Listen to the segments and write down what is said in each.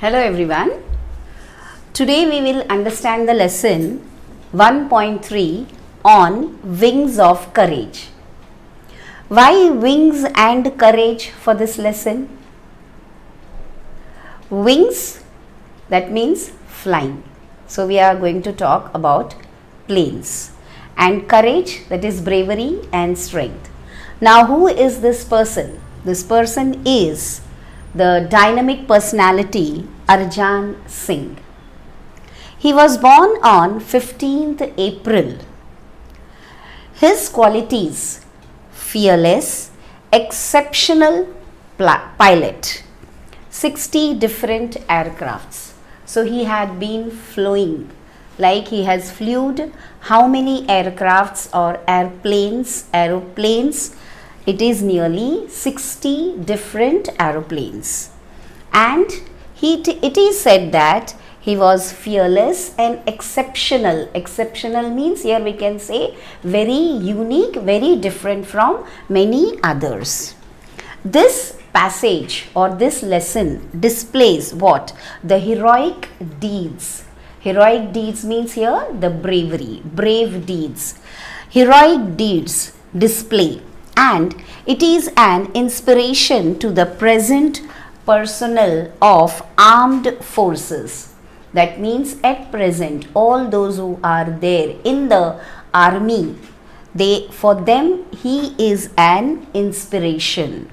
Hello everyone. Today we will understand the lesson 1.3 on wings of courage. Why wings and courage for this lesson? Wings, that means flying. So we are going to talk about planes. And courage, that is bravery and strength. Now who is this person? This person is the dynamic personality Arjan Singh. He was born on 15th April. His qualities: fearless, exceptional pilot, 60 different aircrafts. So he had been flying, like he has flew how many aircrafts or aeroplanes? It is nearly 60 different aeroplanes. And it is said that he was fearless and exceptional. Exceptional means here we can say very unique, very different from many others. This passage or this lesson displays what? The heroic deeds. Heroic deeds means here the bravery, brave deeds. Heroic deeds display, and it is an inspiration to the present personnel of armed forces. That means at present all those who are there in the army, for them he is an inspiration.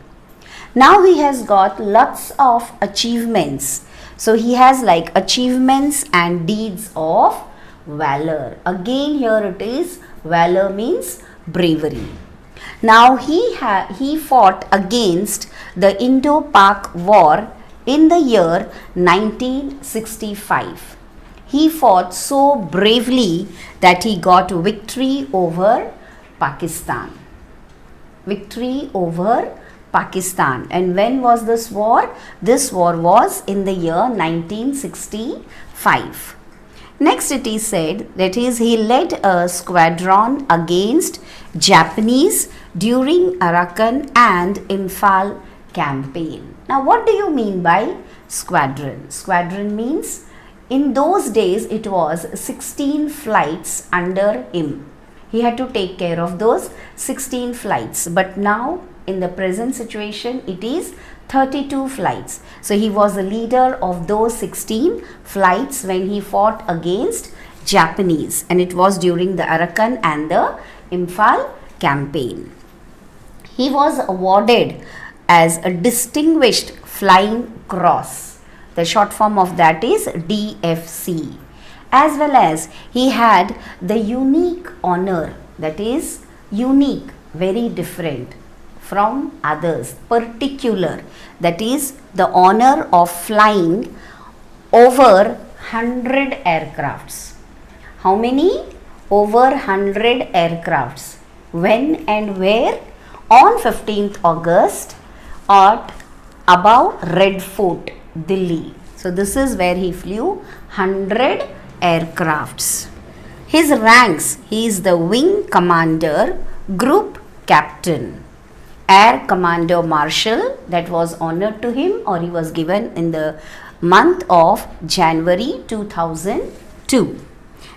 Now he has got lots of achievements. So he has like achievements and deeds of valor. Again here it is valor means bravery. Now he fought against the Indo-Pak War in the year 1965. He fought so bravely that he got victory over Pakistan. Victory over Pakistan. And when was this war? This war was in the year 1965. Next it is said that he led a squadron against Japanese during Arakan and Imphal campaign. Now what do you mean by squadron? Squadron means in those days it was 16 flights under him. He had to take care of those 16 flights, but now in the present situation it is 32 flights. So he was the leader of those 16 flights when he fought against Japanese, and it was during the Arakan and the Imphal campaign. He was awarded as a Distinguished Flying Cross. The short form of that is DFC. As well as he had the unique honor, that is unique, very different from others, particular, that is the honor of flying over 100 aircrafts. How many? Over 100 aircrafts. When and where? On 15th August at above Red Fort, Delhi. So this is where he flew 100 aircrafts. His ranks: he is the wing commander, group captain, Air Commando Marshal, that was honored to him, or he was given in the month of January 2002.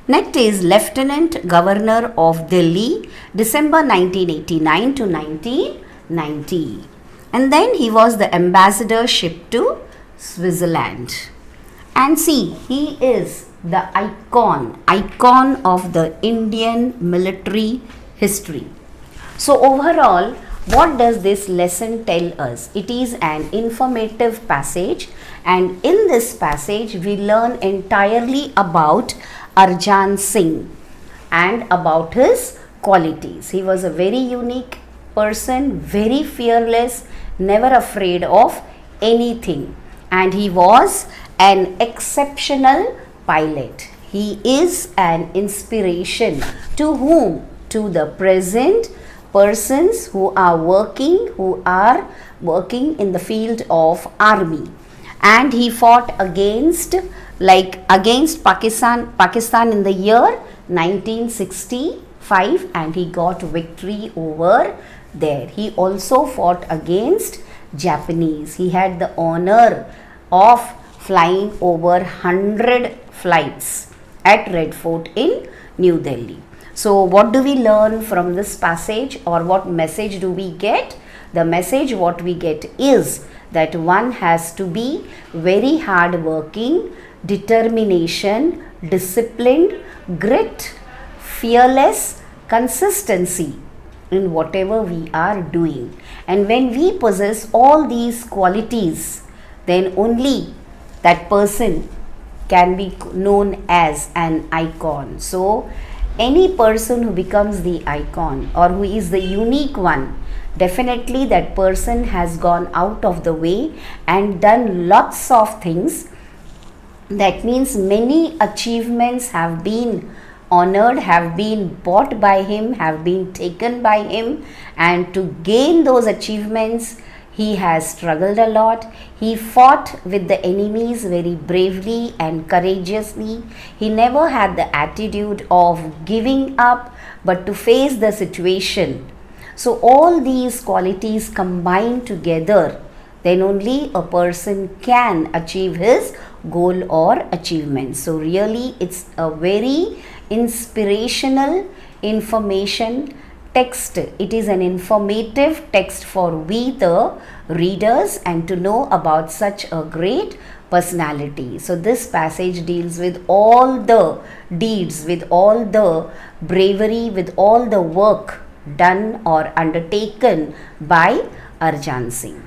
Next is Lieutenant Governor of Delhi, December 1989 to 1990. And then he was the ambassadorship to Switzerland. And see, he is the icon of the Indian military history. So overall, what does this lesson tell us? It is an informative passage, and in this passage we learn entirely about Arjan Singh and about his qualities. He was a very unique person, very fearless, never afraid of anything, and he was an exceptional pilot. He is an inspiration to whom? To the present persons who are working in the field of army. And he fought against Pakistan in the year 1965, and he got victory over there. He also fought against Japanese. He had the honor of flying over 100 flights at Red Fort in New Delhi. So what do we learn from this passage, or what message do we get? The message what we get is that one has to be very hard working, determination, disciplined, grit, fearless, consistency in whatever we are doing. And when we possess all these qualities, then only that person can be known as an icon. So any person who becomes the icon or who is the unique one, definitely that person has gone out of the way and done lots of things. That means many achievements have been honored, have been bought by him, have been taken by him, and to gain those achievements he has struggled a lot. He fought with the enemies very bravely and courageously. He never had the attitude of giving up, but to face the situation. So all these qualities combined together, then only a person can achieve his goal or achievement. So really it's a very inspirational information text. It is an informative text for we the readers and to know about such a great personality. So this passage deals with all the deeds, with all the bravery, with all the work done or undertaken by Arjan Singh.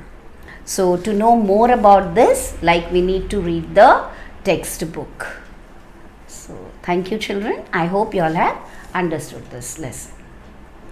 So to know more about this, like we need to read the textbook. So thank you children. I hope you all have understood this lesson.